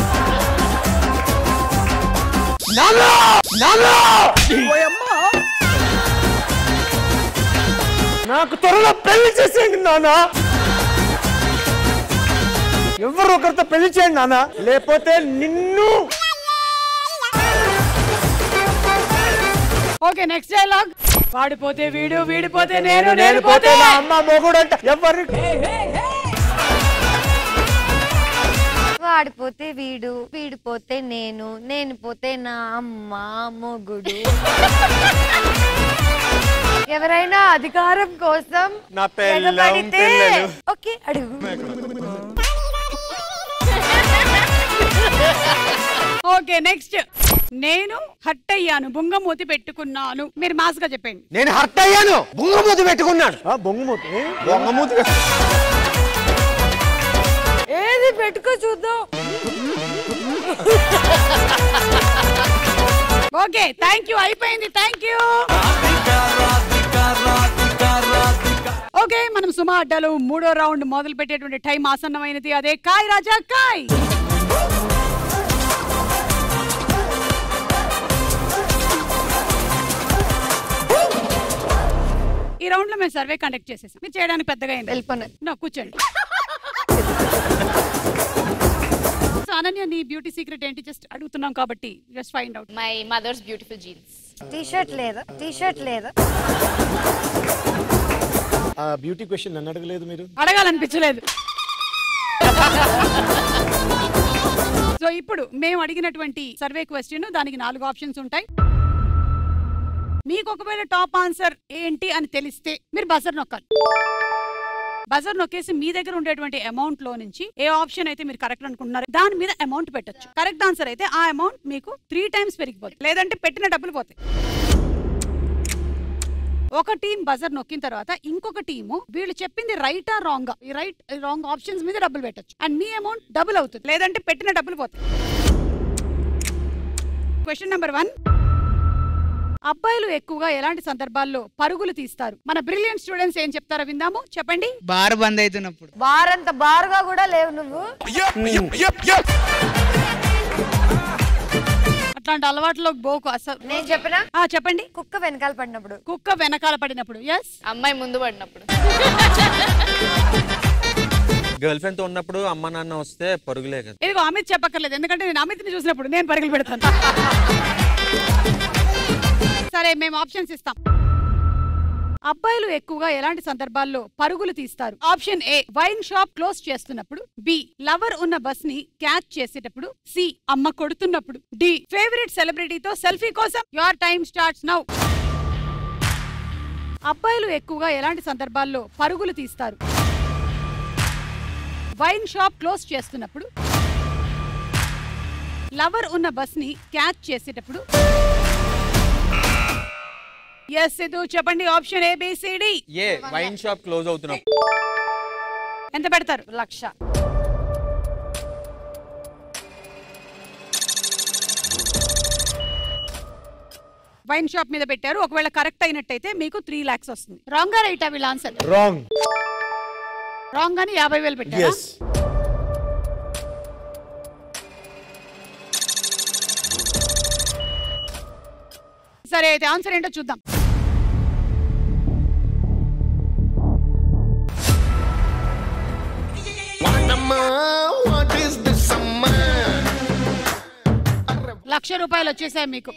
నాకు త్వరగా పెళ్లి చేసేయండి నాన్న. ఎవరు ఒకరితో పెళ్లి చేయండి నాన్న, లేకపోతే నిన్ను. Okay next dialogue. వాడిపోతే వీడు, వీడిపోతే నేను, నేను పోతే నా అమ్మ మొగుడు అంట. ఎవరు వాడిపోతే వీడు, వీడిపోతే నేను, నేను పోతే నా అమ్మ మొగుడు. ఎవరైనా అధికారం కోసం నా పెళ్ళం ఎగబడితే పిల్లలు. ఓకే అడుగు. Okay next. నేను హట్ అయ్యాను, బుంగమూతి పెట్టుకున్నాను. మీరు మాస్ గా చెప్పండి. నేను హర్ట్ అయ్యాను, బొంగమూతి పెట్టుకున్నాను. బొంగుమూతి బొంగమూతి ఏది పెట్టుకో చూద్దాం. ఓకే థ్యాంక్ యూ, అయిపోయింది. Thank you. ఓకే మనం సుమా అడ్డాలో 3వ రౌండ్ మొదలు పెట్టేటువంటి టైం ఆసన్నమైనది. అదే కాయ్ రాజా కాయ్. ఈ రౌండ్ లో మేము సర్వే కండక్ట్ చేసేసాం. మీరు చేయడానికి పెద్దగా ఏం వెళ్ళిపోయినా నా కూర్చోండి. అనన్య నీ బ్యూటీ సీక్రెట్ ఏంటి? జస్ట్ అడుగుతున్నాం కాబట్టి just find out. My mother's beautiful jeans. T-shirt లేదా? టీ-షర్ట్ లేదా? ఆ బ్యూటీ క్వశ్చన్ నన్ను అడగలేదు మీరు. అడగాలనిపించలేదు. సో ఇప్పుడు మేము అడిగినటువంటి సర్వే క్వశ్చన్, దానికి 4 ఆప్షన్స్ ఉంటాయి. మీకు ఒకవేళ టాప్ ఆన్సర్ ఏంటి అని తెలిస్తే మీరు బజర్ నొక్కాలి. బజర్ నొక్కేసి మీ దగ్గర ఉండేటువంటి అమౌంట్ లో నుంచి ఏ ఆప్షన్ అయితే మీరు కరెక్ట్ అనుకుంటున్నారు దాని మీద అమౌంట్ పెట్టొచ్చు. కరెక్ట్ ఆన్సర్ అయితే ఆ అమౌంట్ మీకు 3 times పెరిగిపోతుంది, లేదంటే పెట్టిన డబ్బులు పోతాయి. ఒక టీం బజర్ నొక్కిన తర్వాత ఇంకొక టీము వీళ్ళు చెప్పింది రైట్ ఆ రాంగ్, ఈ రైట్ రాంగ్ ఆప్షన్స్ మీద డబ్బులు పెట్టొచ్చు. అండ్ మీ అమౌంట్ డబుల్ అవుతుంది, లేదంటే పెట్టిన డబ్బులు పోతాయి. Question number 1. అబ్బాయిలు ఎక్కువగా ఎలాంటి సందర్భాల్లో పరుగులు తీస్తారు? మన బ్రిలియంట్ స్టూడెంట్స్ ఏం చెప్తారో విందాము. చెప్పండి. బార్ బంద్ అవుతున్నప్పుడు. బార్ అంత బారుగా కూడా లేవు నువ్వు. అట్లాంటి అలవాట్లోకి బోకు అసలు. నేను చెప్పినా చెప్పండి. కుక్క వెనకాల పడినప్పుడు. కుక్క వెనకాల పడినప్పుడు. ఎస్. అమ్మాయి ముందు పడినప్పుడు. గర్ల్ ఫ్రెండ్ తో ఉన్నప్పుడు అమ్మ నాన్న వస్తే పరుగులే కదా. ఇదిగో అమిత్ చెప్పక్కర్లేదు, ఎందుకంటే నేను అమిత్ ని చూసినప్పుడు నేను పరుగులు పెడతాను. సరే మేము ఆప్షన్స్ ఇస్తాం. అబ్బాయిలు ఎక్కువగా ఎలాంటి సందర్భాల్లో పరుగులు తీస్తారు? Option A wine shop close చేస్తున్నప్పుడు, బి లవర్ ఉన్న బస్ ని క్యాచ్ చేసేటప్పుడు, సి అమ్మ కొడుతున్నప్పుడు, డి ఫేవరెట్ సెలబ్రిటీతో సెల్ఫీ కోసం. Your time starts now. అబ్బాయిలు ఎక్కువగా ఎలాంటి సందర్భాల్లో పరుగులు తీస్తారు? వైన్ షాప్ క్లోజ్ చేస్తున్నప్పుడు, లవర్ ఉన్న బస్ ని క్యాచ్ చేసేటప్పుడు. ఎస్ సిద్ధు చెప్పండి. Option A B C D. A wine shop close అవుతున్నాం. ఎంత పెడతారు? 1,00,000. వైన్ షాప్ మీద పెట్టారు. ఒకవేళ కరెక్ట్ అయినట్టయితే మీకు 3 lakhs వస్తుంది. రాంగ్ గా రైటా వీళ్ళ ఆన్సర్? రాంగ్. రాంగ్ అని 50,000 పెట్టారు. సరే అయితే ఆన్సర్ ఏంటో చూద్దాం. What is this summer? 1,00,000 రూపాయలు వచ్చేసాయి మీకు.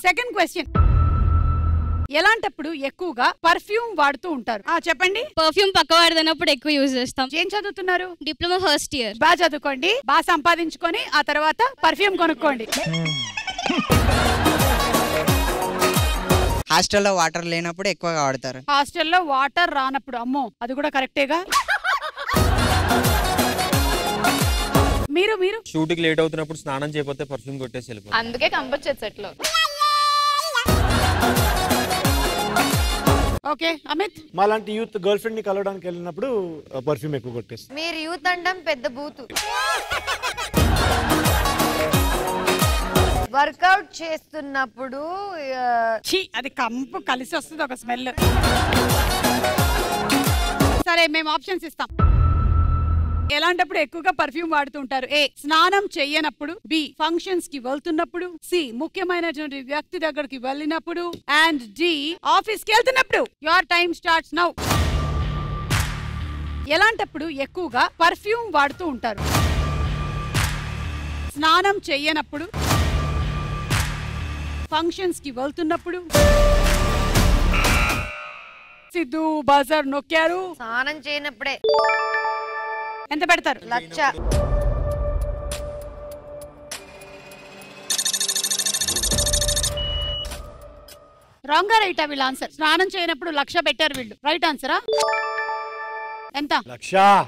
సెకండ్ క్వశ్చన్, ఎలాంటప్పుడు ఎక్కువగా పర్ఫ్యూమ్ వాడుతూ ఉంటారు? చెప్పండి. పర్ఫ్యూమ్ పక్క వాడదన్నప్పుడు ఎక్కువ యూజ్ చేస్తాం. ఏం చదువుతున్నారు? Diploma first year. బాగా చదువుకోండి, బాగా సంపాదించుకొని ఆ తర్వాత పర్ఫ్యూమ్ కొనుక్కోండి. హాస్టల్లో వాటర్ లేనప్పుడు ఎక్కువగా వాడతారు. హాస్టల్లో వాటర్ రానప్పుడు, అమ్మో అది కూడా కరెక్టేగా. మీరు షూటింగ్ లేట్ అవుతున్నప్పుడు స్నానం చేయకపోతే పర్ఫ్యూమ్ కొట్టేసి వెళ్ళిపోతారు. అందుకే కంపొచ్చేది సెట్ లో. ఓకే అమిత్. మాలాంటి యూత్ గర్ల్ ఫ్రెండ్ ని కలవడానికి వెళ్ళినప్పుడు పర్ఫ్యూమ్ ఎక్కువ కొట్టేస్తాం. మీరు యూత్ అంటాం పెద్ద బూతు. వర్కౌట్ చేస్తున్నప్పుడు అది కంపు కలిసి వస్తుంది ఒక స్మెల్. సరే మేము ఆప్షన్స్ ఇస్తాం. ఎలాంటప్పుడు ఎక్కువగా పర్ఫ్యూమ్ వాడుతూ ఉంటారు? ఏ, స్నానం చెయ్యనప్పుడు. బి, ఫంక్షన్స్ కి వెళ్తున్నప్పుడు. సి, ముఖ్యమైనటువంటి వ్యక్తి దగ్గరికి వెళ్ళినప్పుడు. అండ్ డి, ఆఫీస్ కి వెళ్తున్నప్పుడు. Your time starts now. ఎలాంటప్పుడు ఎక్కువగా పర్ఫ్యూమ్ వాడుతూ ఉంటారు? స్నానం చెయ్యనప్పుడు, ఫంక్షన్స్ కి వెళ్తున్నప్పుడు. సిద్ధు బజార్ నొక్కారు. స్నానం చేయనప్పుడే. ఎంత పెడతారు? 1,00,000. రాంగ్ గా రైటా వీళ్ళ ఆన్సర్? స్నానం చేయనప్పుడు 1,00,000 పెట్టారు వీళ్ళు. రైట్ ఆన్సరా? ఎంత? 1,00,000.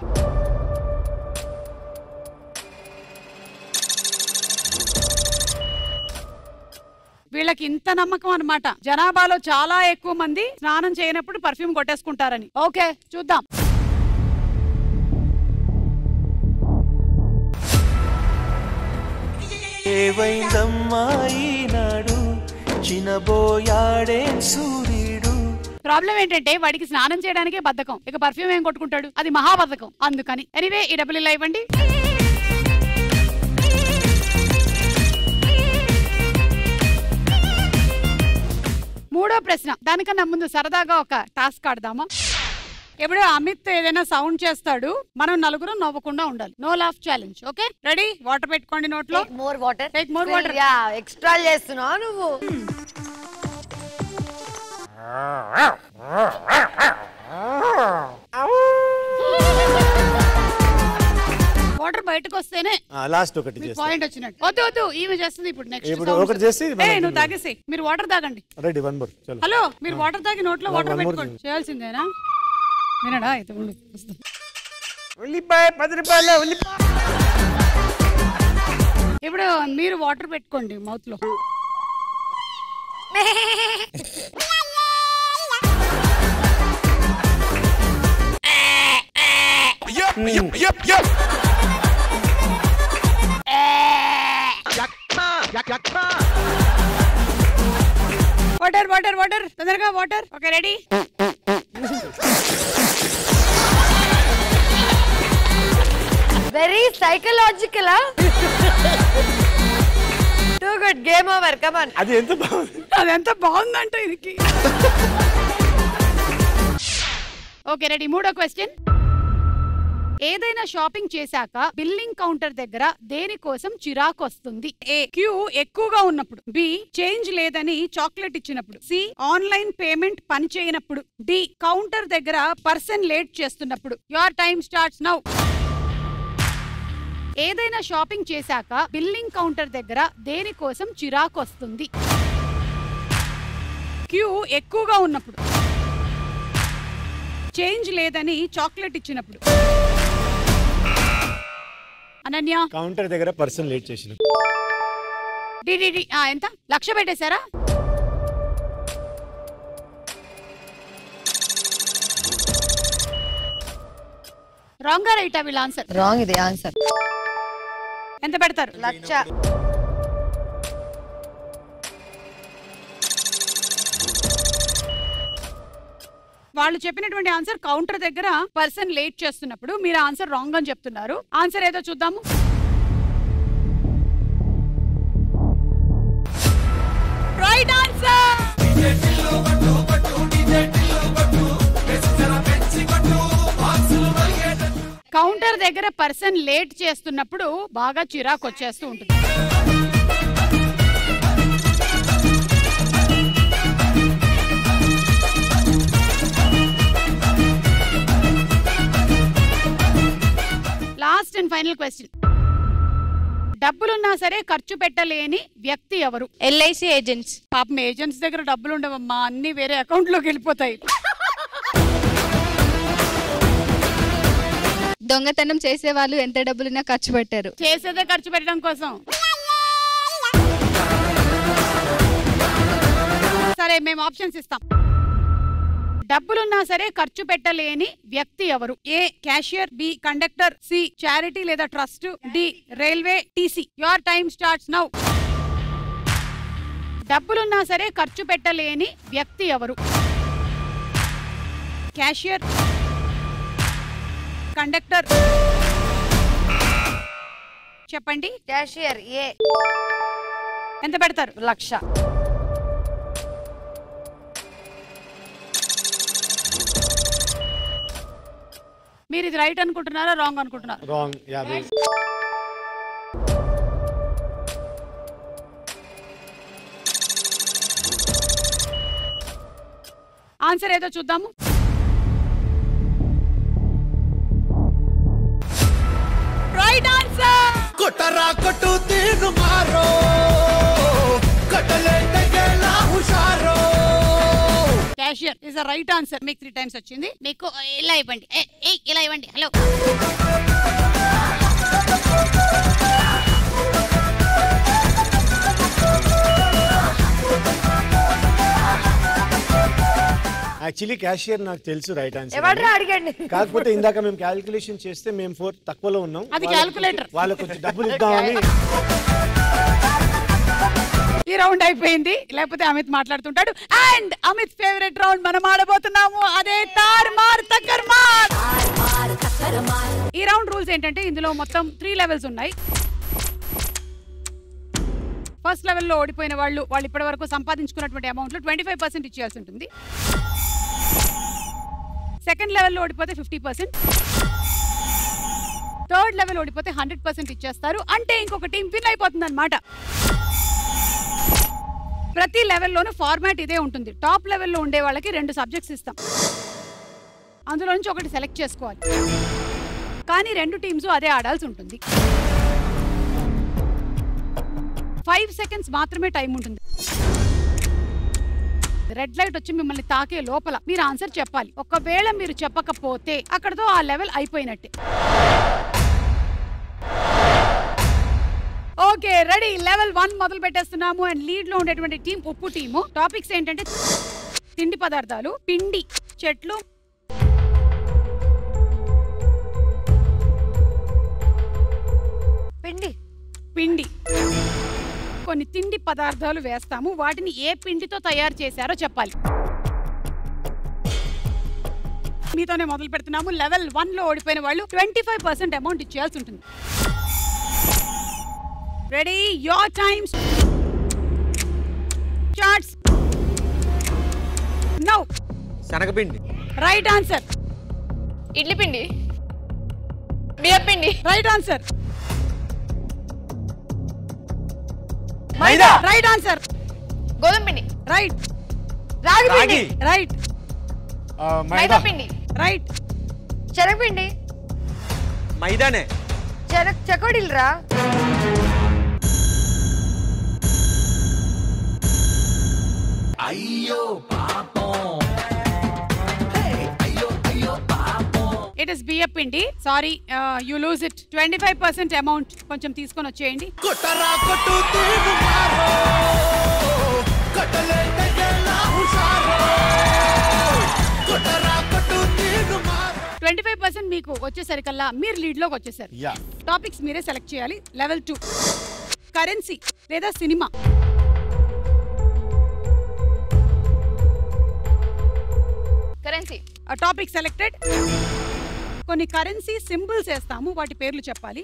వీళ్ళకి ఇంత నమ్మకం అన్నమాట. జనాభాలో చాలా ఎక్కువ మంది స్నానం చేయనప్పుడు పర్ఫ్యూమ్ కొట్టేసుకుంటారని. ఓకే చూద్దాం. ఏవైందమ్మా ఈనాడు చినబోయాడే సూర్యుడు. ప్రాబ్లం ఏంటంటే వాడికి స్నానం చేయడానికే బద్ధకం, ఇక పర్ఫ్యూమ్ ఏం కొట్టుకుంటాడు? అది మహాబద్ధకం. అందుకని ఎనీవే ఈ డబ్బులు ఇలా ఇవ్వండి. మూడో ప్రశ్న, దానికన్నా ముందు సరదాగా ఒక టాస్క్ ఆడదామా? ఎప్పుడు అమిత్ ఏదైనా సౌండ్ చేస్తాడు, మనం నలుగురు నవ్వకుండా ఉండాలి. No laugh challenge. Okay ready? Water పెట్టుకోండి నోట్లో. More water. Take more water. Yeah, extra చేస్తున్నావు నువ్వు. వాటర్ బయటకు వస్తేనే లాస్ట్ ఒకటి చేస్తా. పాయింట్ వచ్చినట్టు. వద్దు వద్దు, ఈమె చేస్తుంది ఇప్పుడు. నెక్స్ట్ ఇప్పుడు ఒకటి చేసి నువ్వు తాగేసి. మీరు వాటర్ తాగండి. రెడీ. One more. చలో. హలో, మీరు వాటర్ తాగి నోట్లో వాటర్ పెట్టుకోండి. చేయాల్సిందేనా? వినడా? అయితే ఉండు. ఉల్లిపాయ 10 రూపాయలు. ఉల్లిపాయ. ఇప్పుడు మీరు వాటర్ పెట్టుకోండి మౌత్ లో. వాటర్ వాటర్ వాటర్, తొందరగా water. Okay ready? Very psychological. Too good. Game over. Come on. అది ఎంత బాగుంది. అది ఎంత బాగుందంటే ఇది. Okay ready? మూడో క్వశ్చన్, ఏదైనా షాపింగ్ చేశాక బిల్లింగ్ కౌంటర్ దగ్గర దేనికోసం చిరాకు వస్తుంది? ఏ, క్యూ ఎక్కువగా ఉన్నప్పుడు. బి, చేంజ్ లేదని చాక్లెట్ ఇచ్చినప్పుడు. సి, ఆన్లైన్ పేమెంట్ పని చేయనప్పుడు. డి, కౌంటర్ దగ్గర పర్సన్ లేట్ చేస్తున్నప్పుడు. Your time starts now. ఏదైనా షాపింగ్ చేశాక బిల్లింగ్ కౌంటర్ దగ్గర దేనికోసం చిరాకు వస్తుంది? క్యూ ఎక్కువగా ఉన్నప్పుడు, చేంజ్ లేదని చాక్లెట్ ఇచ్చినప్పుడు. అనన్య, కౌంటర్ దగ్గర పర్సన్ లేట్ చేసిన. డిడిడి. ఎంత? 1,00,000 పెట్టేశారా? రాంగ్ గా రైటా వీళ్ళ ఆన్సర్? రాంగ్. ఇది ఆన్సర్. ఎంత పెడతారు? 1,00,000. వాళ్ళు చెప్పినటువంటి ఆన్సర్ కౌంటర్ దగ్గర పర్సన్ లేట్ చేస్తున్నప్పుడు మీరు ఆన్సర్ రాంగ్ అని చెప్తున్నారు. ఆన్సర్ ఏదో చూద్దాము. Right answer. కౌంటర్ దగ్గర పర్సన్ లేట్ చేస్తున్నప్పుడు బాగా చిరాకు వచ్చేస్తూ ఉంటుంది. Last and final question. డబ్బులున్నా సరే ఖర్చు పెట్టలేని వ్యక్తి ఎవరు? LIC agents. పాపం ఏజెంట్స్ దగ్గర డబ్బులు ఉండవమ్మా, అన్ని వేరే అకౌంట్ లోకి వెళ్ళిపోతాయి. దొంగతనం చేసే వాళ్ళు ఎంత డబ్బులున్నా ఖర్చు పెట్టారు. చేసేదే ఖర్చు పెట్టడం కోసం. సరే మేము ఆప్షన్స్ ఇస్తాం. డబ్బులున్నా సరే ఖర్చు పెట్టలేని వ్యక్తి ఎవరు? A cashier, B conductor, C charity లేదా trust, D railway TC. Your time starts now. డబ్బులున్నా సరే ఖర్చు పెట్టలేని వ్యక్తి ఎవరు? క్యాషియర్, కండక్టర్, చెప్పండి. క్యాషియర్. ఏ. ఎంత పెడతారు? 1,00,000. మీరు ఇది రైట్ అనుకుంటున్నారా రాంగ్ అనుకుంటున్నారా? రాంగ్. 50. ఆన్సర్ ఏదో చూద్దాము. Right answer. కొట్టరా కొట్టు తీరు మారో కట్టలే తగేలా హుషారో. Cashier is the right answer. మీకు 3 టైమ్స్ వచ్చింది. మీకు ఇలా ఇవ్వండి. ఇలా ఇవ్వండి. హలో. యాక్చువల్లీ క్యాషియర్ నాకు తెలుసు రైట్ ఆన్సర్. ఎవడ్రా అడిగండి. కాకపోతే ఇందాక మేము క్యాలిక్యులేషన్ చేస్తే మేము 4 తక్కువలో ఉన్నాం. అది క్యాలిక్యులేటర్. వాళ్ళకి కొంచెం డబ్బులు ఇద్దామని. ఈ రౌండ్ అయిపోయింది. లేకపోతే అమిత్ మాట్లాడుతుంటాడు. అండ్ అమిత్ ఫేవరెట్ రౌండ్ మనం ఆడబోతున్నాము. అదే తార్ మార్ తక్కర్ మార్. ఈ రౌండ్ రూల్స్ ఏంటంటే ఇందులో మొత్తం 3 లెవెల్స్ ఉన్నాయి. ఫస్ట్ లెవెల్లో ఓడిపోయిన వాళ్ళు ఇప్పటి వరకు సంపాదించుకున్నటువంటి అమౌంట్ లో 25% ఇచ్చేయాల్సి ఉంటుంది. సెకండ్ లెవెల్లో ఓడిపోతే 50%. థర్డ్ లెవెల్ ఓడిపోతే 100% ఇచ్చేస్తారు. అంటే ఇంకొక టీం విన్ అయిపోతుంది అన్నమాట. ప్రతి లెవెల్లోనూ ఫార్మాట్ ఇదే ఉంటుంది. టాప్ లెవెల్లో ఉండే వాళ్ళకి 2 సబ్జెక్ట్స్ ఇస్తాం. అందులో నుంచి ఒకటి సెలెక్ట్ చేసుకోవాలి. కానీ 2 టీమ్స్ అదే ఆడాల్సి ఉంటుంది. 5 సెకండ్స్ మాత్రమే టైం ఉంటుంది. రెడ్ లైట్ వచ్చి మిమ్మల్ని తాకే లోపల మీరు ఆన్సర్ చెప్పాలి. ఒకవేళ మీరు చెప్పకపోతే అక్కడతో ఆ లెవెల్ అయిపోయినట్టే. Okay ready. లెవెల్ 1 మొదలు పెట్టేస్తున్నాము. అండ్ లీడ్ లో ఉండేటువంటి టీం ఉప్పు టీము. టాపిక్స్ ఏంటంటే తిండి పదార్థాలు, పిండి, చెట్లు, పిండి. కొన్ని తిండి పదార్థాలు వేస్తాము. వాటిని ఏ పిండితో తయారు చేశారో చెప్పాలి. మీతోనే మొదలు పెడుతున్నాము. లెవెల్ 1 లో ఓడిపోయిన వాళ్ళు 25% అమౌంట్ ఇచ్చేయాల్సి ఉంటుంది. Ready. Your time starts now. శనగపిండి. Right answer. ఇడ్లీ పిండి. బియ్యం పిండి. Right answer. Maida. Right answer. గోధుమ పిండి. రైట్. రాగి పిండి. రైట్. మైదా పిండి. రైట్. శనగపిండి. మైదానే. చెకోడీలు రా. అయ్యో పాపం. ఇట్ ఇస్ బియ్యం పిండి. Sorry you lose it. 25% amount కొంచెం తీసుకొని వచ్చేయండి. కొట్టరా కొట్టు తీరు మారో కట్టలే తగేలా హుషారో. కొట్టరా కొట్టు తీరు మారో. 25% మీకు వచ్చేసరికల్లా మీరు లీడ్ లోకి వచ్చేసారు. టాపిక్స్ మీరే సెలెక్ట్ చేయాలి. లెవెల్ 2 కరెన్సీ లేదా cinema. Currency. Currency. Topic selected. కొన్ని కరెన్సీ సింబల్స్ వేస్తాము, వాటి పేర్లు చెప్పాలి.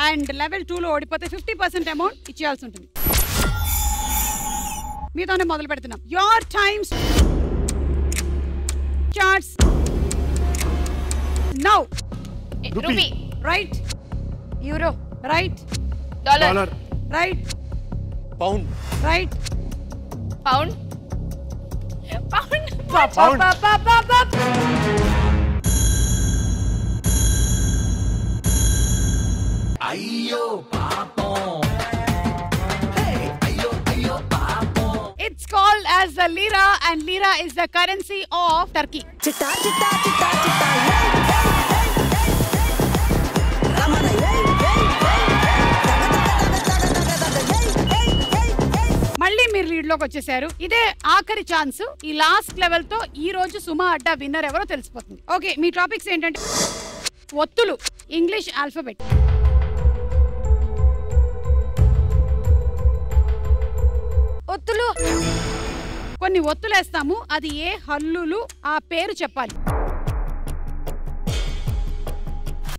అండ్ లెవెల్ 2 లో ఓడిపోతే 50% అమౌంట్ ఇచ్చేయాల్సి ఉంటుంది. మీతోనే మొదలు పెడుతున్నాం. Your times charts now. Rupee. Right. Euro. Right. Dollar. Right. Pound. Right. Pound. అయ్యో పాపం. It's called as the lira, and lira is the currency of Turkey. మళ్ళీ మీరు లీడ్ లోకి వచ్చేసారు. ఇదే ఆఖరి ఛాన్స్. ఈ లాస్ట్ లెవెల్ తో ఈ రోజు సుమా అడ్డా విన్నర్ ఎవరో తెలిసిపోతుంది. ఓకే, మీ టాపిక్స్ ఏంటంటే ఒత్తులు, ఇంగ్లీష్ ఆల్ఫాబెట్. ఒత్తులు, కొన్ని ఒత్తులు వేస్తాము, అది ఏ హల్లులు ఆ పేరు చెప్పాలి.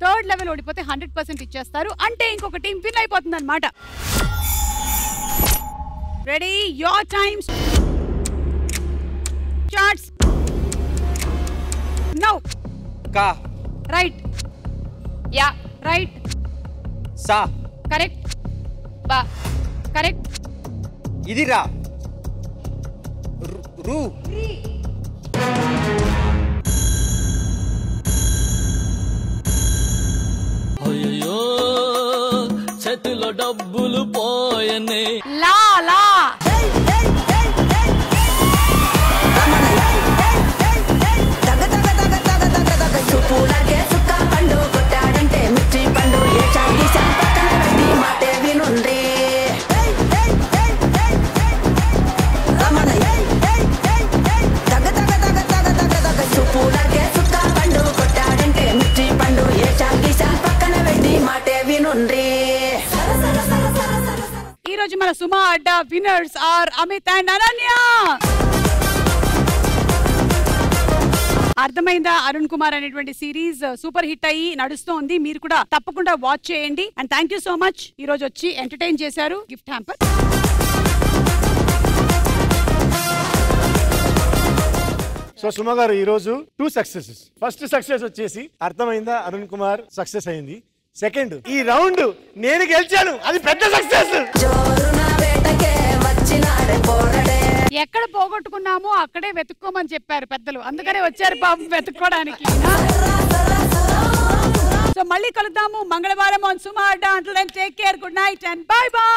థర్డ్ లెవెల్ ఓడిపోతే 100% ఇచ్చేస్తారు, అంటే ఇంకొక టీం విన్ అయిపోతుంది అనమాట. Ready? Your times charts now. కా. రైట్. యా. రైట్. సా. కరెక్ట్. బా. కరెక్ట్. ఇది రా. రు. అయ్యో చేతిలో డబ్బులు పోయనే. లా. లా. ఈ రోజు మన Suma Adda winners are Amit and Ananya. అర్థమైందా? అరుణ్ కుమార్ అనేటువంటి సిరీస్ సూపర్ హిట్ అయ్యి నడుస్తోంది. మీరు కూడా తప్పకుండా వాచ్ చేయండి. And thank you so much, ఈ రోజు వచ్చి ఎంటర్టైన్ చేశారు. Gift hamper. సో సుమ గారు ఈ రోజు 2 సక్సెసెస్. ఫస్ట్ సక్సెస్ వచ్చేసి అర్థమైందా అరుణ్ కుమార్ సక్సెస్ అయింది. సెకండ్, ఈ రౌండ్ నేను గెలిచాను, అది పెద్ద సక్సెస్. ఎక్కడ పోగొట్టుకున్నామో అక్కడే వెతుక్కోమని చెప్పారు పెద్దలు, అందుకనే వచ్చారు పాపం వెతుక్కోవడానికి. సో మళ్ళీ కలుద్దాము మంగళవారం on Suma Adda. Until then take care, good night and bye by.